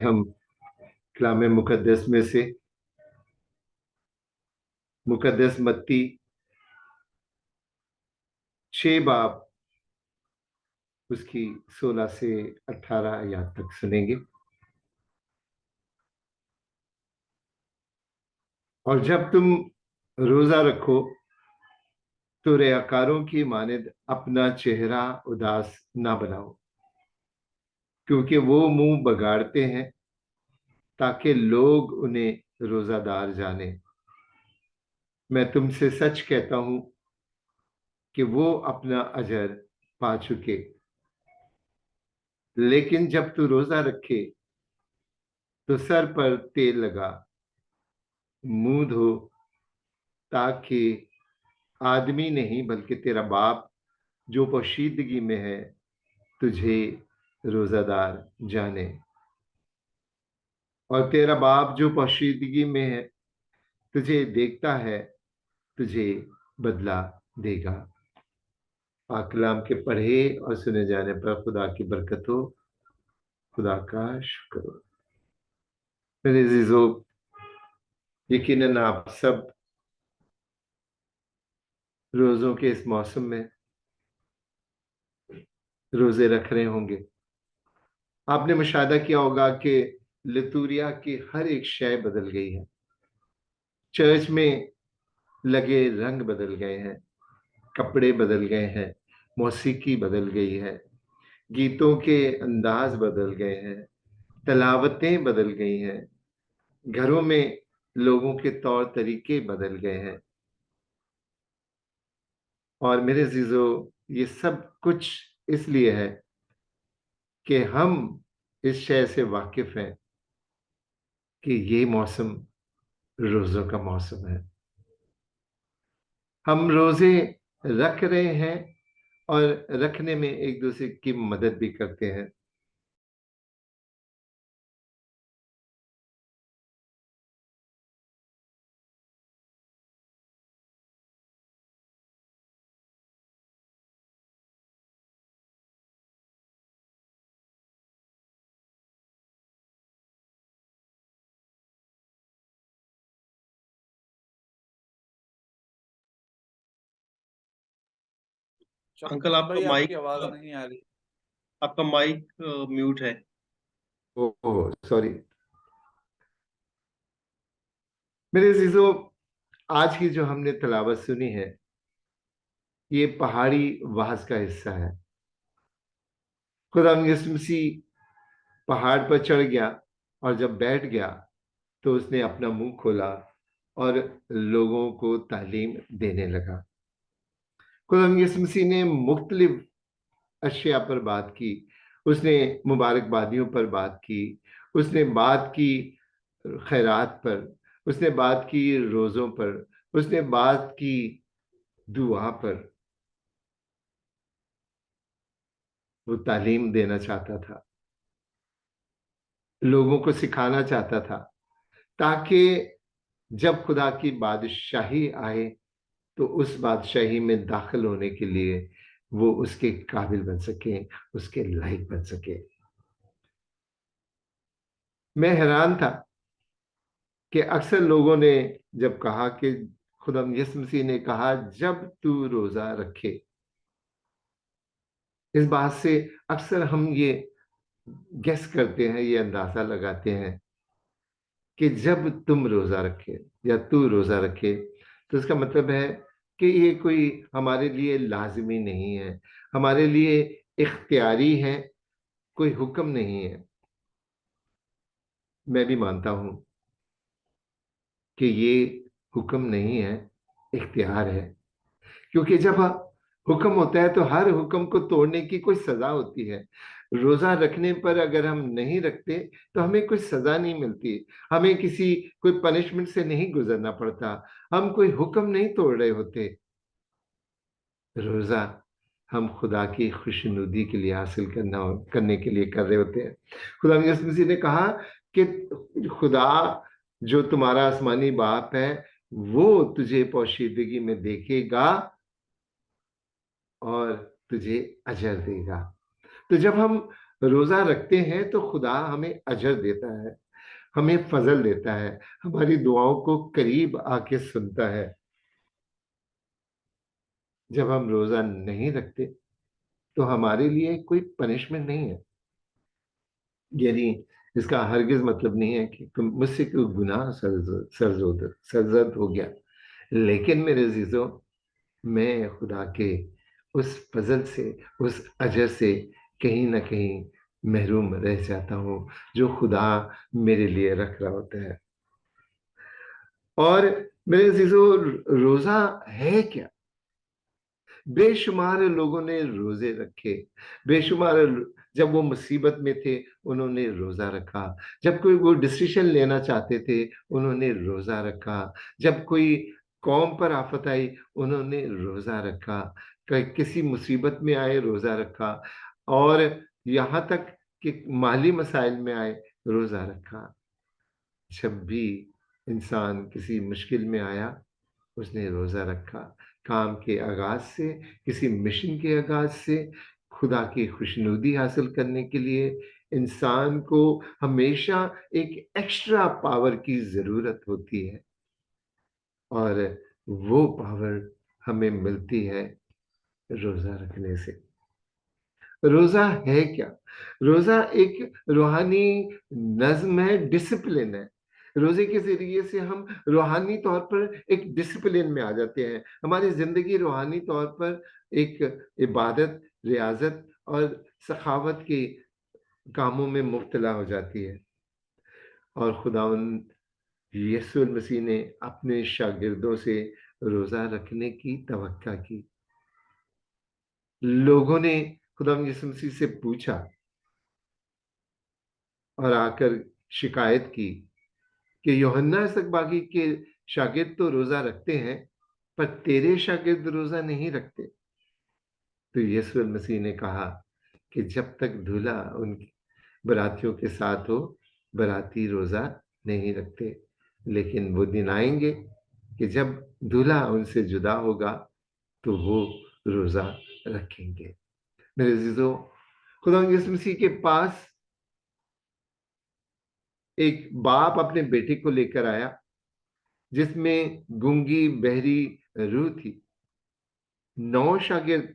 ہم کلام مقدس میں سے مقدس متی 6 باب اس کی 16 سے 18 آیات تک سنیں گے۔ اور جب تم روزہ رکھو تو ریاکاروں کی مانند اپنا چہرہ اداس نہ بناؤ، کیونکہ وہ منہ بگاڑتے ہیں تاکہ لوگ انہیں روزہ دار جانیں۔ میں تم سے سچ کہتا ہوں کہ وہ اپنا اجر پا چکے۔ لیکن جب تو روزہ رکھے تو سر پر تیل لگا، منہ دھو، تاکہ آدمی نہیں بلکہ تیرا باپ جو پوشیدگی میں ہے تجھے روزہ دار جانے، اور تیرا باپ جو پوشیدگی میں ہے تجھے دیکھتا ہے تجھے بدلہ دے گا۔ پاک کلام کے پڑھے اور سنے جانے پر خدا کی برکت ہو۔ خدا کا شکر ہو۔ میرے عزیزو، یقیناً آپ سب روزوں کے اس موسم میں روزے رکھ رہے ہوں گے۔ آپ نے مشاہدہ کیا ہوگا کہ لتوریا کی ہر ایک شے بدل گئی ہے۔ چرچ میں لگے رنگ بدل گئے ہیں، کپڑے بدل گئے ہیں، موسیقی بدل گئی ہے، گیتوں کے انداز بدل گئے ہیں، تلاوتیں بدل گئی ہیں، گھروں میں لوگوں کے طور طریقے بدل گئے ہیں۔ اور میرے عزیزو، یہ سب کچھ اس لیے ہے کہ ہم اس شے سے واقف ہیں کہ یہ موسم روزوں کا موسم ہے۔ ہم روزے رکھ رہے ہیں اور رکھنے میں ایک دوسرے کی مدد بھی کرتے ہیں۔ انکل آپ کا مائک، آواز نہیں آ رہی، آپ کا مائک میوٹ ہے۔ سوری میرے عزیزو، آج کی جو ہم نے تلاوت سنی ہے یہ پہاڑی وعظ کا حصہ ہے۔ خدا یسوع مسیح پہاڑ پر چڑھ گیا اور جب بیٹھ گیا تو اس نے اپنا منہ کھولا اور لوگوں کو تعلیم دینے لگا۔ خدا یسوع مسیح نے مختلف اشیاء پر بات کی، اس نے مبارکبادیوں پر بات کی، اس نے بات کی خیرات پر، اس نے بات کی روزوں پر، اس نے بات کی دعا پر۔ وہ تعلیم دینا چاہتا تھا، لوگوں کو سکھانا چاہتا تھا، تاکہ جب خدا کی بادشاہی آئے تو اس بادشاہی میں داخل ہونے کے لیے وہ اس کے قابل بن سکے، اس کے لائق بن سکے۔ میں حیران تھا کہ اکثر لوگوں نے جب کہا کہ خدا یسوع مسیح نے کہا جب تو روزہ رکھے، اس بات سے اکثر ہم یہ گیس کرتے ہیں، یہ اندازہ لگاتے ہیں کہ جب تم روزہ رکھے یا تو روزہ رکھے تو اس کا مطلب ہے کہ یہ کوئی ہمارے لیے لازمی نہیں ہے، ہمارے لیے اختیاری ہے، کوئی حکم نہیں ہے۔ میں بھی مانتا ہوں کہ یہ حکم نہیں ہے، اختیار ہے، کیونکہ جب حکم ہوتا ہے تو ہر حکم کو توڑنے کی کوئی سزا ہوتی ہے۔ روزہ رکھنے پر اگر ہم نہیں رکھتے تو ہمیں کوئی سزا نہیں ملتی، ہمیں کوئی پنشمنٹ سے نہیں گزرنا پڑتا، ہم کوئی حکم نہیں توڑ رہے ہوتے۔ روزہ ہم خدا کی خوشنودی کے لیے حاصل کرنے کے لیے کر رہے ہوتے ہیں۔ خدا یسوع مسیح نے کہا کہ خدا جو تمہارا آسمانی باپ ہے وہ تجھے پوشیدگی میں دیکھے گا اور تجھے اجر دے گا۔ تو جب ہم روزہ رکھتے ہیں تو خدا ہمیں اجر دیتا ہے، ہمیں فضل دیتا ہے، ہماری دعاؤں کو قریب آ کے سنتا ہے۔ جب ہم روزہ نہیں رکھتے تو ہمارے لیے کوئی پنشمنٹ نہیں ہے، یعنی اس کا ہرگز مطلب نہیں ہے کہ مجھ سے کوئی گناہ سرزد ہو گیا، لیکن میرے عزیزوں، میں خدا کے اس فضل سے، اس اجر سے کہیں نہ کہیں محروم رہ جاتا ہوں جو خدا میرے لیے رکھ رہا ہوتا ہے۔ اور میرے عزیزوں، روزہ ہے کیا؟ بے شمار لوگوں نے روزے رکھے، بے شمار جب وہ مصیبت میں تھے انہوں نے روزہ رکھا، جب کوئی وہ ڈسیشن لینا چاہتے تھے انہوں نے روزہ رکھا، جب کوئی قوم پر آفت آئی انہوں نے روزہ رکھا، کسی مصیبت میں آئے روزہ رکھا، اور یہاں تک کہ مالی مسائل میں آئے روزہ رکھا۔ جب بھی انسان کسی مشکل میں آیا اس نے روزہ رکھا، کام کے آغاز سے، کسی مشن کے آغاز سے، خدا کی خوشنودی حاصل کرنے کے لیے انسان کو ہمیشہ ایک ایکسٹرا پاور کی ضرورت ہوتی ہے، اور وہ پاور ہمیں ملتی ہے روزہ رکھنے سے۔ روزہ ہے کیا؟ روزہ ایک روحانی نظم ہے، ڈسپلن ہے۔ روزے کے ذریعے سے ہم روحانی طور پر ایک ڈسپلن میں آ جاتے ہیں، ہماری زندگی روحانی طور پر ایک عبادت، ریاضت اور سخاوت کے کاموں میں مبتلا ہو جاتی ہے۔ اور خداوند یسوع المسیح نے اپنے شاگردوں سے روزہ رکھنے کی توقع کی۔ لوگوں نے خداوند یسوع مسیح سے پوچھا اور آ کر شکایت کی کہ یوحنا اسحق کے شاگرد تو روزہ رکھتے ہیں پر تیرے شاگرد روزہ نہیں رکھتے۔ تو یسوع المسیح نے کہا کہ جب تک دھولا ان براتیوں کے ساتھ ہو براتی روزہ نہیں رکھتے، لیکن وہ دن آئیں گے کہ جب دھولا ان سے جدا ہوگا تو وہ روزہ رکھیں گے۔ میرے عزیزوں، خدا یسوع مسیح کے پاس ایک باپ اپنے بیٹے کو لے کر آیا جس میں گونگی بہری روح تھی۔ 9 شاگرد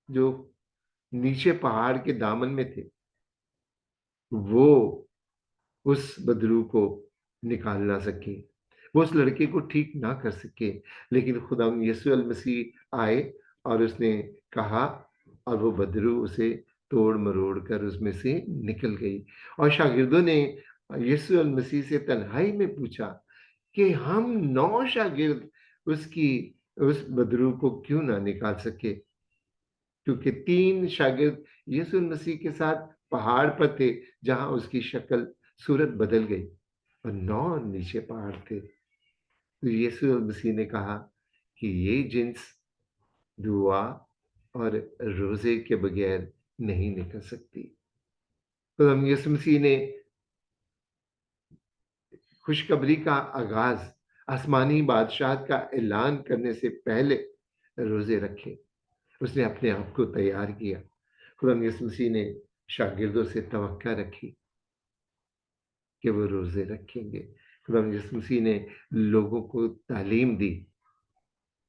جو نیچے پہاڑ کے دامن میں تھے وہ اس بدرو کو نکال نہ سکے، وہ اس لڑکے کو ٹھیک نہ کر سکے، لیکن خدا یسوع المسیح آئے اور اس نے کہا اور وہ بدرو اسے توڑ مروڑ کر اس میں سے نکل گئی۔ اور شاگردوں نے یسوع المسیح سے تنہائی میں پوچھا کہ ہم 9 شاگرد اس بدرو کو کیوں نہ نکال سکے، کیونکہ 3 شاگرد یسوع المسیح کے ساتھ پہاڑ پر تھے جہاں اس کی شکل صورت بدل گئی، اور 9 نیچے پہاڑ تھے۔ تو یسوع المسیح نے کہا کہ یہ جنس دعا اور روزے کے بغیر نہیں نکل سکتی۔ تو ہم یسوع مسیح نے خوشخبری کا آغاز آسمانی بادشاہت کا اعلان کرنے سے پہلے روزے رکھے، اس نے اپنے آپ کو تیار کیا۔ خدا یسوع مسیح نے شاگردوں سے توقع رکھی کہ وہ روزے رکھیں گے۔ خدا یسوع مسیح نے لوگوں کو تعلیم دی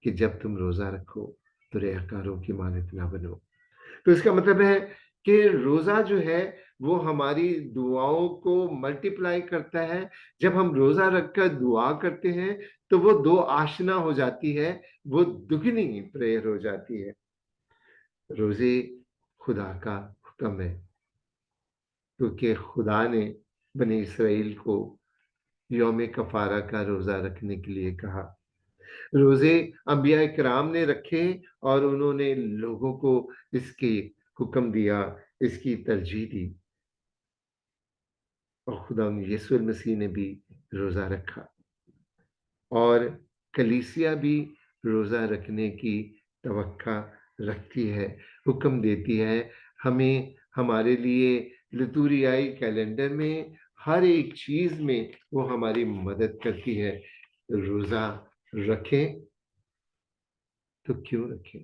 کہ جب تم روزہ رکھو تو ریاکاروں کی مانند نہ بنو۔ تو اس کا مطلب ہے کہ روزہ جو ہے وہ ہماری دعاؤں کو ملٹیپلائی کرتا ہے۔ جب ہم روزہ رکھ کر دعا کرتے ہیں تو وہ 2 آشنا ہو جاتی ہے، وہ دگنی پریئر ہو جاتی ہے۔ روزے خدا کا حکم ہے، کیونکہ خدا نے بنی اسرائیل کو یوم کفارہ کا روزہ رکھنے کے لیے کہا۔ روزے انبیاء کرام نے رکھے اور انہوں نے لوگوں کو اس کے حکم دیا، اس کی ترجیح دی، اور خدا یسوع المسیح نے بھی روزہ رکھا، اور کلیسیا بھی روزہ رکھنے کی توقع رکھتی ہے، حکم دیتی ہے ہمیں۔ ہمارے لیے لتوریائی کیلنڈر میں ہر ایک چیز میں وہ ہماری مدد کرتی ہے۔ روزہ رکھیں تو کیوں رکھیں؟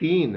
3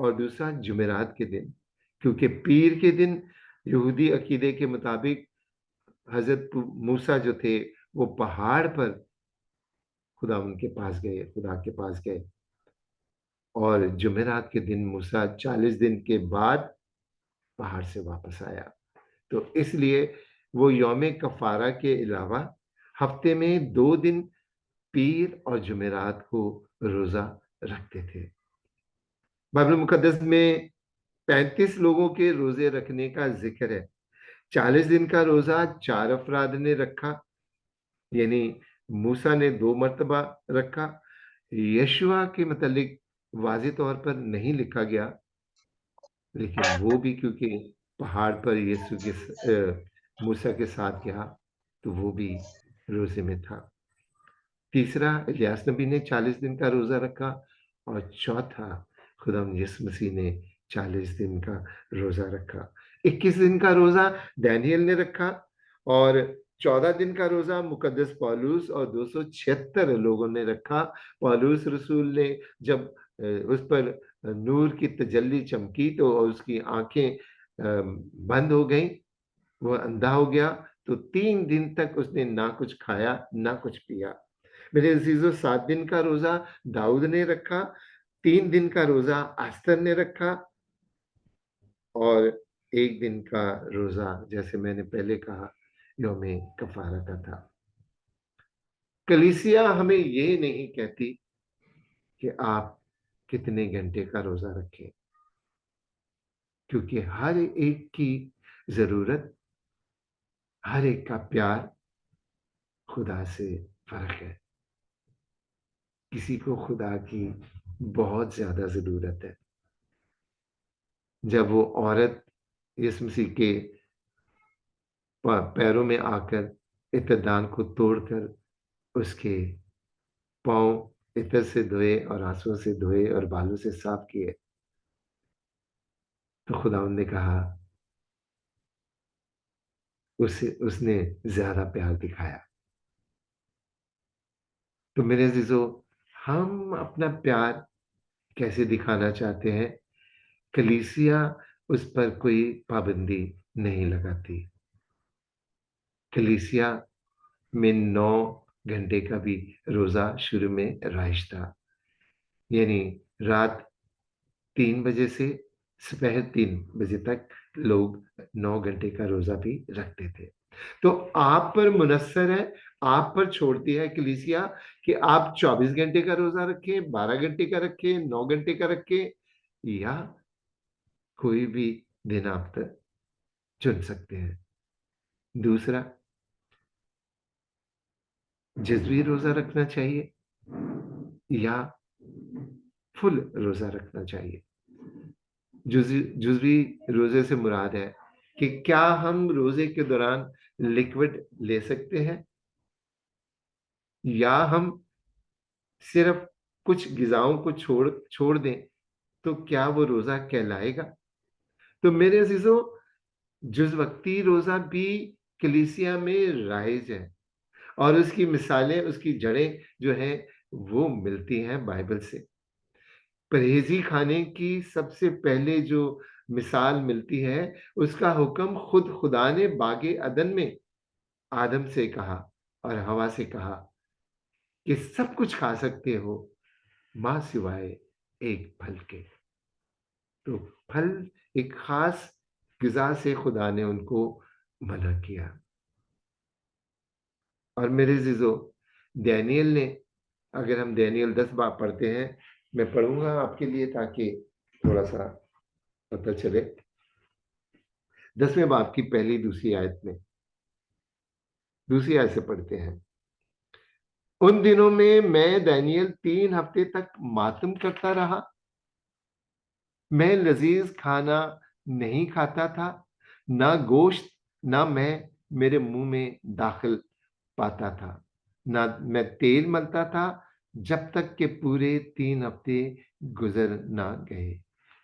اور دوسرا جمعرات کے دن، کیونکہ پیر کے دن یہودی عقیدے کے مطابق حضرت موسیٰ جو تھے وہ پہاڑ پر خدا کے پاس گئے، اور جمعرات کے دن موسیٰ 40 دن کے بعد پہاڑ سے واپس آیا۔ تو اس لیے وہ یوم کفارہ کے علاوہ ہفتے میں 2 دن پیر اور جمعرات کو روزہ رکھتے تھے۔ بائبل مقدس میں 35 لوگوں کے روزے رکھنے کا ذکر ہے۔ 40 دن کا روزہ 4 افراد نے رکھا، یعنی موسیٰ نے 2 مرتبہ رکھا۔ یشوع کے متعلق واضح طور پر نہیں لکھا گیا، لیکن وہ بھی کیونکہ پہاڑ پر موسیٰ کے ساتھ گیا تو وہ بھی روزے میں تھا۔ تیسرا الیاس نبی نے 40 دن کا روزہ رکھا، اور چوتھا خدا یسوع مسیح نے 40 دن کا روزہ رکھا۔ 21 دن کا روزہ دانیل نے رکھا، اور 14 دن کا روزہ مقدس پولس اور 276 لوگوں نے رکھا۔ پولس رسول نے جب اس پر نور کی تجلی چمکی تو اس کی آنکھیں بند ہو گئیں، وہ اندھا ہو گیا، تو 3 دن تک اس نے نہ کچھ کھایا نہ کچھ پیا۔ میرے عزیزو، 7 دن کا روزہ داؤد نے رکھا، 3 دن کا روزہ آستر نے رکھا، اور 1 دن کا روزہ جیسے میں نے پہلے کہا یوم کفارہ کا تھا۔ کلیسیا ہمیں یہ نہیں کہتی کہ آپ کتنے گھنٹے کا روزہ رکھیں، کیونکہ ہر ایک کی ضرورت، ہر ایک کا پیار خدا سے فرق ہے۔ کسی کو خدا کی بہت زیادہ ضرورت ہے۔ جب وہ عورت یسوع مسیح کے پیروں میں آ کر عطردان کو توڑ کر اس کے پاؤں عطر سے دھوئے اور آنسوؤں سے دھوئے اور بالوں سے صاف کیے، تو خدا نے کہا اس نے زیادہ پیار دکھایا۔ تو میرے عزیزو، ہم اپنا پیار کیسے دکھانا چاہتے ہیں؟ کلیسیا اس پر کوئی پابندی نہیں لگاتی۔ کلیسیا میں 9 گھنٹے کا بھی روزہ شروع میں رائج تھا، یعنی رات 3 بجے سے سپہر 3 بجے تک لوگ 9 گھنٹے کا روزہ بھی رکھتے تھے۔ تو آپ پر منحصر ہے، آپ پر چھوڑتی ہے کلیسیا کہ آپ 24 گھنٹے کا روزہ رکھیں، 12 گھنٹے کا رکھیں، 9 گھنٹے کا رکھیں، یا کوئی بھی دن آپ چن سکتے ہیں۔ دوسرا، جزوی روزہ رکھنا چاہیے یا فل روزہ رکھنا چاہیے؟ جزوی روزے سے مراد ہے کہ کیا ہم روزے کے دوران لکوڈ لے سکتے ہیں، یا ہم صرف کچھ غذاؤں کو چھوڑ دیں تو کیا وہ روزہ کہلائے گا؟ تو میرے عزیزو، جز وقتی روزہ بھی کلیسیا میں رائج ہے، اور اس کی مثالیں، اس کی جڑیں جو ہیں وہ ملتی ہیں بائبل سے۔ پرہیزی کھانے کی سب سے پہلے جو مثال ملتی ہے، اس کا حکم خود خدا نے باغ عدن میں آدم سے کہا اور ہوا سے کہا کہ سب کچھ کھا سکتے ہو ماں سوائے ایک پھل کے۔ تو پھل ایک خاص غذا سے خدا نے ان کو منع کیا۔ اور میرے عزیزو، دانیل نے، اگر ہم دانیل 10 باب پڑھتے ہیں، میں پڑھوں گا آپ کے لیے تاکہ تھوڑا سا پتہ چلے۔ 10ویں باب کی پہلی دوسری آیت میں، دوسری آیت سے پڑھتے ہیں۔ ان دنوں میں دانیل 3 ہفتے تک ماتم کرتا رہا، میں لذیذ کھانا نہیں کھاتا تھا، نہ گوشت نہ میں میرے منہ میں داخل پاتا تھا، نہ میں تیل ملتا تھا، جب تک کہ پورے 3 ہفتے گزر نہ گئے۔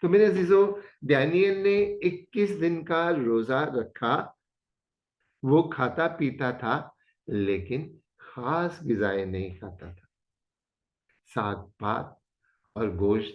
تو میرے عزیزو، دانیل نے 21 دن کا روزہ رکھا، وہ کھاتا پیتا تھا لیکن خاص غذائیں نہیں کھاتا تھا۔ ساگ پات اور گوشت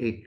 1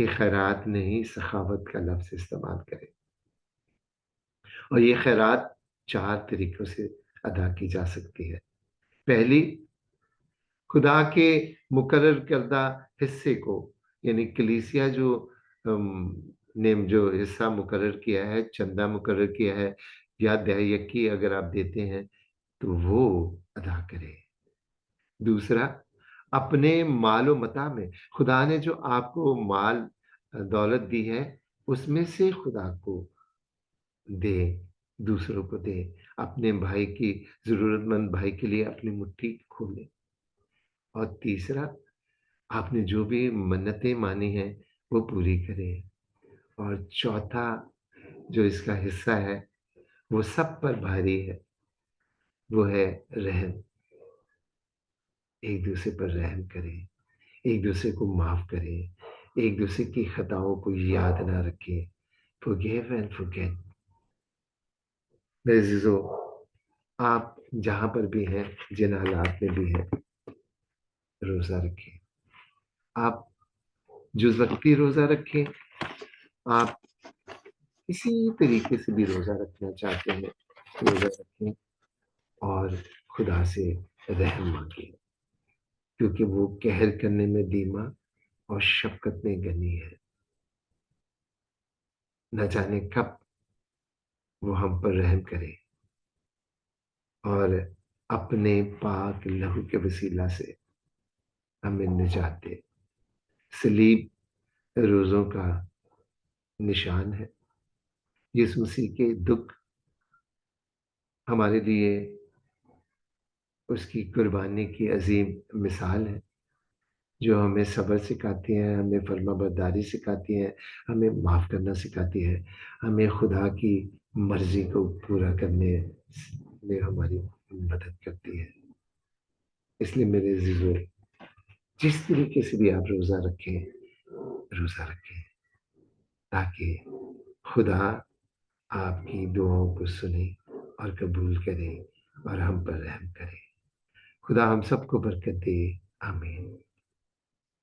کہ خیرات نہیں سخاوت کا لفظ استعمال کریں. اور یہ خیرات 4 طریقوں سے ادا کی جا سکتی ہے. پہلی، خدا کے مقرر کردہ حصے کو، یعنی کلیسیا جو نے جو حصہ مقرر کیا ہے، چندہ مقرر کیا ہے یا دہیکی اگر آپ دیتے ہیں تو وہ ادا کریں. دوسرا، اپنے مال و متاع میں خدا نے جو آپ کو مال دولت دی ہے اس میں سے خدا کو دے، دوسروں کو دے. اپنے بھائی کی، ضرورت مند بھائی کے لیے اپنی مٹھی کھولے. اور تیسرا، آپ نے جو بھی منتیں مانی ہیں وہ پوری کریں. اور چوتھا جو اس کا حصہ ہے وہ سب پر بھاری ہے، وہ ہے رحم. ایک دوسرے پر رحم کریں، ایک دوسرے کو معاف کریں، ایک دوسرے کی خطاؤں کو یاد نہ رکھیں. forgive and forget. میرے عزیزو، آپ جہاں پر بھی ہیں، جن حالات میں بھی ہیں، روزہ رکھیں. آپ جز وقتی روزہ رکھیں، آپ کسی طریقے سے بھی روزہ رکھنا چاہتے ہیں روزہ رکھیں اور خدا سے رحم مانگیں، کیونکہ وہ قہر کرنے میں دھیما اور شفقت میں غنی ہے. نہ جانے کب وہ ہم پر رحم کرے اور اپنے پاک لہو کے وسیلہ سے ہمیں نجات دے. صلیب روزوں کا نشان ہے. یسوع مسیح کے دکھ ہمارے لیے اس کی قربانی کی عظیم مثال ہے، جو ہمیں صبر سکھاتی ہیں، ہمیں فرما برداری سکھاتی ہیں، ہمیں معاف کرنا سکھاتی ہے، ہمیں خدا کی مرضی کو پورا کرنے میں ہماری مدد کرتی ہے. اس لیے میرے عزیزو، جس طریقے سے بھی آپ روزہ رکھیں، روزہ رکھیں تاکہ خدا آپ کی دعاؤں کو سنے اور قبول کرے اور ہم پر رحم کرے. خدا ہم سب کو برکت دے. آمین.